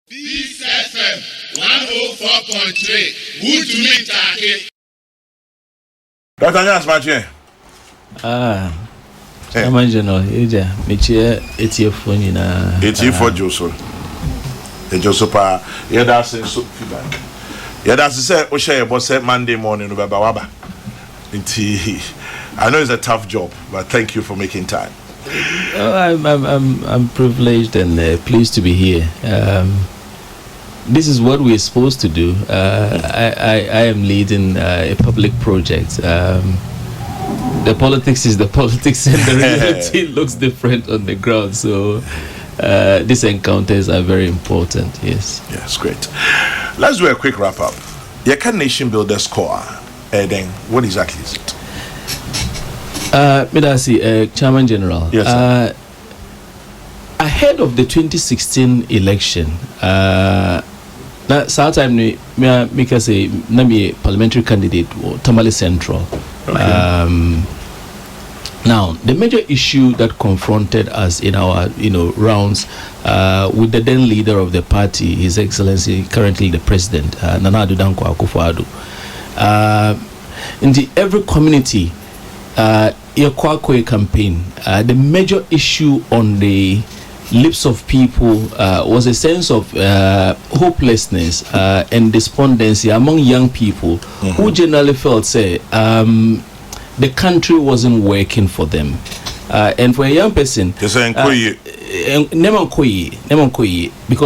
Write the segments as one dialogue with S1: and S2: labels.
S1: Peace FM 104.3. Good to meet you.
S2: Dr. Nyas Machi.
S3: Chairman General, Michie Etiefo nyina.
S2: Etiefo Joso. Ejosopa, that's so feedback. That's say o share boss Monday morning no baba. I know it's a tough job, but thank you for making time.
S3: I'm privileged and pleased to be here. This is what we're supposed to do. I am leading a public project. The politics is the politics, and the reality looks different on the ground. So these encounters are very important. Yes,
S2: great. Let's do a quick wrap up. You can nation builder score. Then what exactly is it?
S3: Midasi, Chairman General.
S2: Yes, sir.
S3: Ahead of the 2016 election, sometime me say nami parliamentary candidate or Tamale Central.
S2: Okay.
S3: Now the major issue that confronted us in our rounds with the then leader of the party, His Excellency, currently the President, Nana Addo Dankwa Akufo-Addo, in every community, Kwakwe campaign, the major issue on the lips of people was a sense of hopelessness and despondency among young people who generally felt the country wasn't working for them, and for a young person, because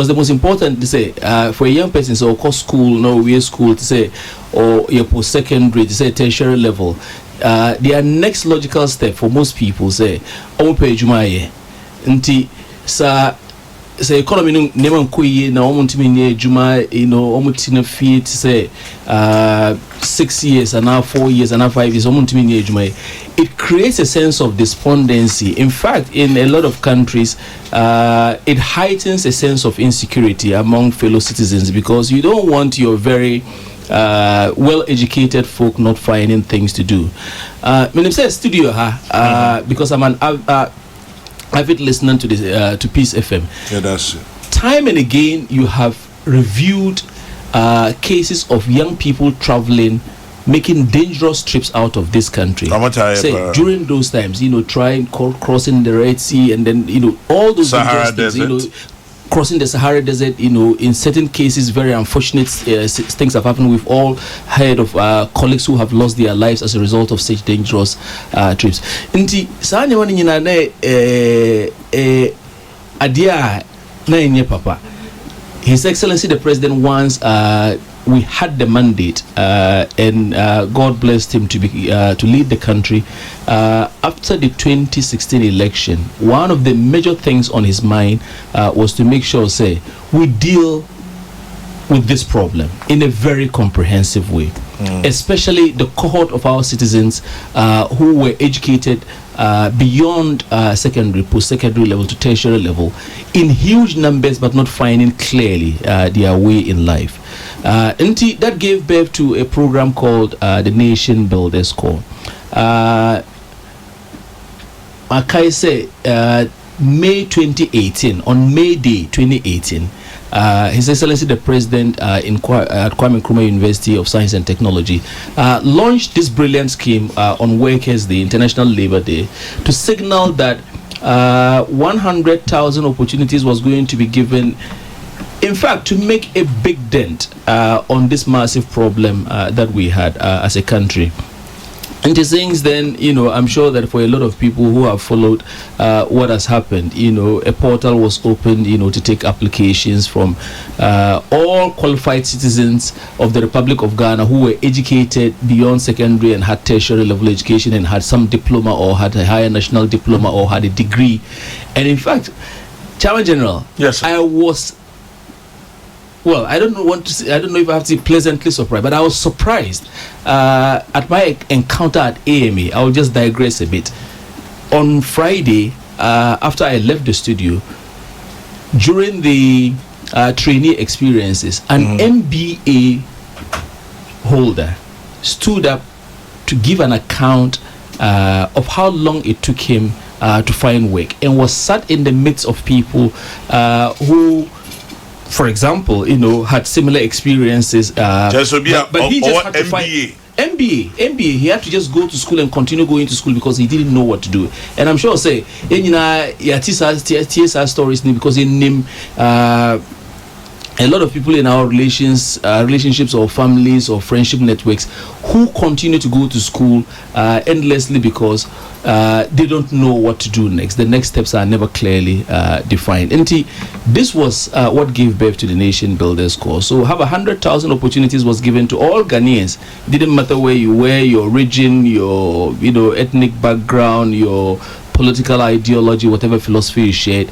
S3: the most important to say for a young person, so of school, no way school to say, or your post-secondary to say tertiary level, their next logical step for most people say say economy no neman koyi na omuntimi ne juma omutina fit say 6 years and now 4 years and now 5 years omuntimi ne juma. It creates a sense of despondency. In fact, in a lot of countries, it heightens a sense of insecurity among fellow citizens, because you don't want your very well-educated folk not finding things to do. When I say studio, because I'm an avid listener to this to Peace FM.
S2: Yeah, that's it.
S3: Time and again, you have reviewed cases of young people traveling, making dangerous trips out of this country. Say during those times, crossing the Red Sea, and then all those
S2: Sahara
S3: dangerous
S2: Desert.
S3: things, crossing the Sahara Desert, in certain cases, very unfortunate things have happened. We've all heard of colleagues who have lost their lives as a result of such dangerous trips. Inti sani wani nyina ne adia na enye papa. His Excellency the President, once we had the mandate, and God blessed him to lead the country. After the 2016 election, one of the major things on his mind was to make sure, we deal with this problem in a very comprehensive way, especially the cohort of our citizens who were educated beyond secondary, post-secondary level to tertiary level in huge numbers, but not finding clearly their way in life. And that gave birth to a program called the Nation Builders Corps. I say May 2018, on May Day 2018, His Excellency the President at Kwame Nkrumah University of Science and Technology launched this brilliant scheme on Workers' Day, International Labour Day, to signal that 100,000 opportunities was going to be given, in fact, to make a big dent on this massive problem that we had as a country. And the things then, I'm sure that for a lot of people who have followed what has happened, a portal was opened, to take applications from all qualified citizens of the Republic of Ghana who were educated beyond secondary and had tertiary level education and had some diploma or had a higher national diploma or had a degree. And in fact, Chairman General,
S2: yes, sir.
S3: I was, well, I don't know if I have to be pleasantly surprised, but I was surprised at my encounter at AMA. I will just digress a bit. On Friday, after I left the studio, during the trainee experiences, an MBA holder stood up to give an account of how long it took him to find work, and was sat in the midst of people who for example, had similar experiences. But he just had to find MBA. He had to just go to school and continue going to school because he didn't know what to do. And I'm sure say, TSR stories because in him, a lot of people in our relationships or families or friendship networks who continue to go to school endlessly because they don't know what to do next. The next steps are never clearly defined. And this was what gave birth to the Nation Builders Course. So have 100,000 opportunities was given to all Ghanaians. Didn't matter where you were, your origin, your ethnic background, your political ideology, whatever philosophy you shared.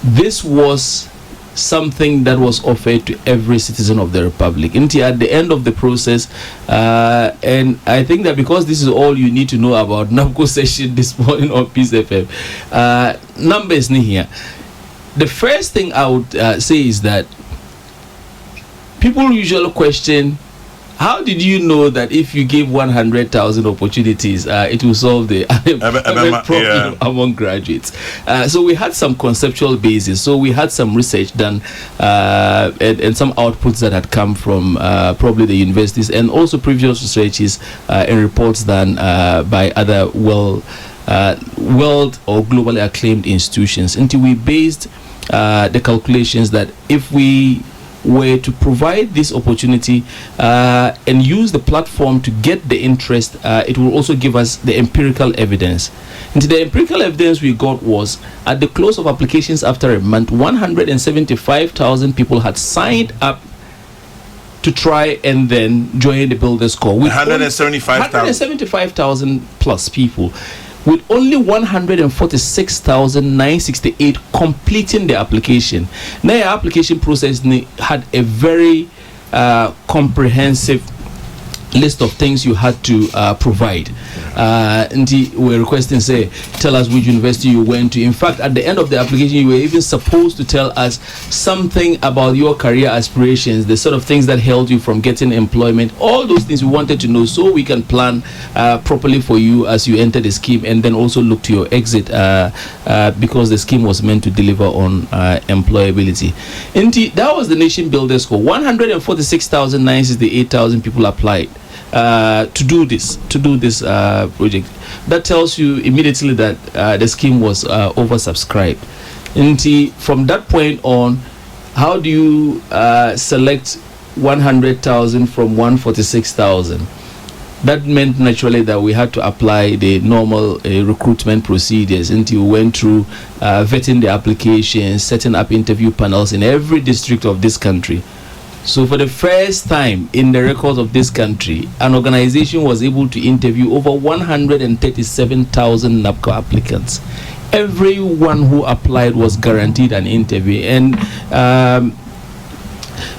S3: This was something that was offered to every citizen of the Republic. And at the end of the process, and I think that because this is all you need to know about NABCO session this morning on Peace FM, numbers here. The first thing I would say is that people usually question, how did you know that if you give 100,000 opportunities, it will solve the unemployment problem among graduates? So we had some conceptual basis. So we had some research done and some outputs that had come from probably the universities and also previous researches and reports done by other world or globally acclaimed institutions. Until we based the calculations that if we were to provide this opportunity and use the platform to get the interest, it will also give us the empirical evidence. And the empirical evidence we got was at the close of applications after a month, 175,000 people had signed up to try and then join the Builders Corps. 175,000 plus people, with only 146,968 completing the application. Now, your application process had a very comprehensive list of things you had to provide. And we're requesting, say, tell us which university you went to. In fact, at the end of the application, you were even supposed to tell us something about your career aspirations, the sort of things that held you from getting employment, all those things we wanted to know so we can plan properly for you as you enter the scheme and then also look to your exit because the scheme was meant to deliver on employability. And that was the Nation Builders Corps. 146,968 people applied to do this project. That tells you immediately that the scheme was oversubscribed. And from that point on, how do you select 100,000 from 146,000? That meant naturally that we had to apply the normal recruitment procedures. And we went through vetting the applications, setting up interview panels in every district of this country. So for the first time in the records of this country, an organization was able to interview over 137,000 NABCO applicants. Everyone who applied was guaranteed an interview, and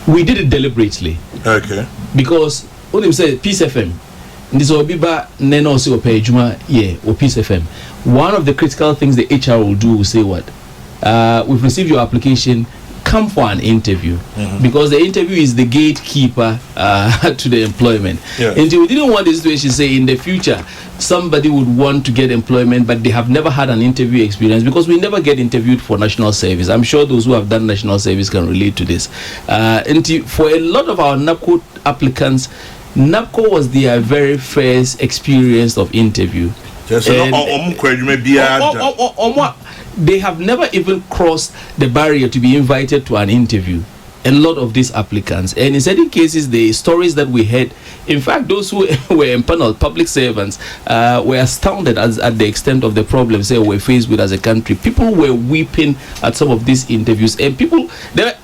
S3: we did it deliberately.
S2: Okay.
S3: Because when you say Peace FM, this will be back Neno or Peace FM. One of the critical things the HR will do will say what? We've received your application. Come for an interview, because the interview is the gatekeeper to the employment. And we didn't want the situation, say in the future somebody would want to get employment but they have never had an interview experience, because we never get interviewed for national service. I'm sure those who have done national service can relate to this. And for a lot of our NABCO applicants, NABCO was their very first experience of interview. They have never even crossed the barrier to be invited to an interview. A lot of these applicants, and in certain cases, the stories that we heard, in fact, those who were empaneled, public servants, were astounded at the extent of the problems they were faced with as a country. People were weeping at some of these interviews, and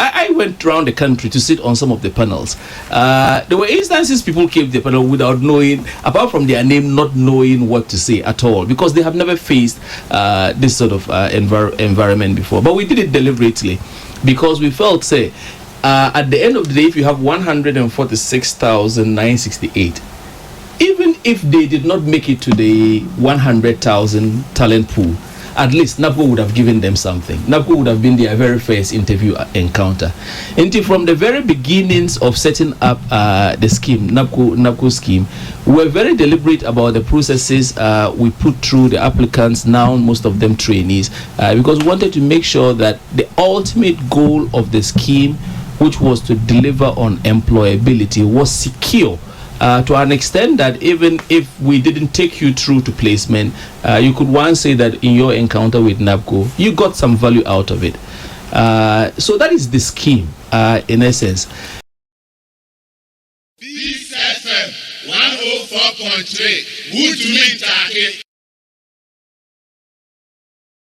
S3: I went around the country to sit on some of the panels. There were instances people came to the panel without knowing, apart from their name, not knowing what to say at all, because they have never faced this sort of environment before. But we did it deliberately, because we felt, say, at the end of the day, if you have 146,968, even if they did not make it to the 100,000 talent pool, at least NABCO would have given them something. NABCO would have been their very first interview encounter. And from the very beginnings of setting up the scheme, NABCO scheme, we were very deliberate about the processes we put through the applicants, now most of them trainees, because we wanted to make sure that the ultimate goal of the scheme, which was to deliver on employability, was secure. To an extent that even if we didn't take you through to placement, you could once say that in your encounter with NABCO, you got some value out of it. So that is the scheme, in essence.
S1: This FM 104.3, good to meet